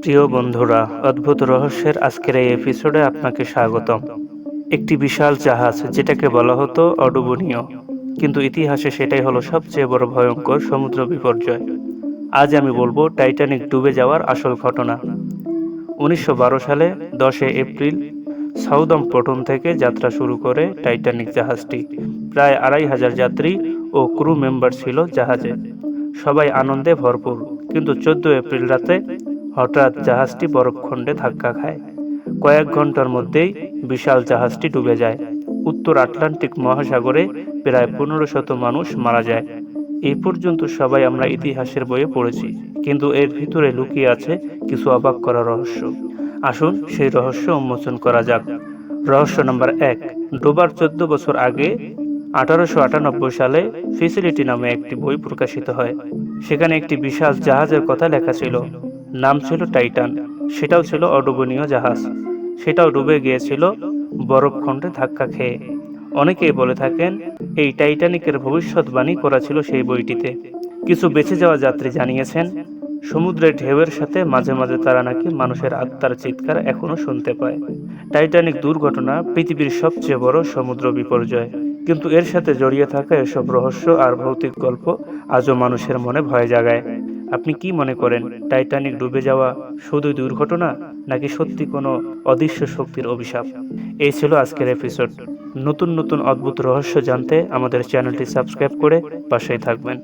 প্রিয় বন্ধুরা, অদ্ভুত রহস্যের আজকের এই এপিসোডে আপনাকে স্বাগতম। একটি বিশাল জাহাজ যেটাকে বলা হতো অডুবনীয়, কিন্তু ইতিহাসে সেটাই হলো সবচেয়ে বড় ভয়ঙ্কর সমুদ্র বিপর্যয়। আজ আমি বলবো টাইটানিক ডুবে যাওয়ার আসল ঘটনা। 1912 সালে 10 এপ্রিল সাউদাম্পটন থেকে যাত্রা শুরু করে টাইটানিক জাহাজটি। প্রায় 2500 যাত্রী ও ক্রু মেম্বার ছিল জাহাজে। সবাই আনন্দে ভরপুর, কিন্তু 14 এপ্রিল রাতে হঠাৎ জাহাজটি বরফখণ্ডে ধাক্কা খায়। কয়েক ঘন্টার মধ্যেই বিশাল জাহাজটি ডুবে যায়। উত্তর আটলান্টিক মহাসাগরে প্রায় 1500 মানুষ মারা যায়। এই পর্যন্ত সবাই আমরা ইতিহাসের বইয়ে পড়েছি, কিন্তু এর ভিতরে লুকিয়ে আছে কিছু অবাক করা রহস্য। আসুন সেই রহস্য উন্মোচন করা যাক। রহস্য নম্বর 1। ডোবার 14 বছর আগে 1898 সালে ফেসিলিটি নামে একটি বই প্রকাশিত হয়। সেখানে একটি বিশাল জাহাজের কথা লেখা ছিল। নাম ছিল টাইটান। সেটাও ছিল অডুবনীয় জাহাজ। সেটাও ডুবে গিয়েছিল বরফখণ্ডে ধাক্কা খেয়ে। অনেকেই বলে থাকেন এই টাইটানিকের ভবিষ্যৎবাণী করা ছিল সেই বইটিতে। কিছু বেঁচে যাওয়া যাত্রী জানিয়েছেন সমুদ্রের ঢেউয়ের সাথে মাঝে মাঝে তারা নাকি মানুষের আত্মার চিৎকার এখনো শুনতে পায়। টাইটানিক দুর্ঘটনা পৃথিবীর সবচেয়ে বড় সমুদ্র বিপর্যয়, কিন্তু এর সাথে জড়িয়ে থাকা এসব রহস্য আর ভৌতিক গল্প আজও মানুষের মনে ভয় জাগায়। আপনি কি মনে করেন, টাইটানিক ডুবে যাওয়া শুধুই দুর্ঘটনা, নাকি সত্যি কোনো অদৃশ্য শক্তির অভিশাপ? এই ছিল আজকের এপিসোড। নতুন নতুন অদ্ভুত রহস্য জানতে আমাদের চ্যানেলটি সাবস্ক্রাইব করে পাশেই থাকবেন।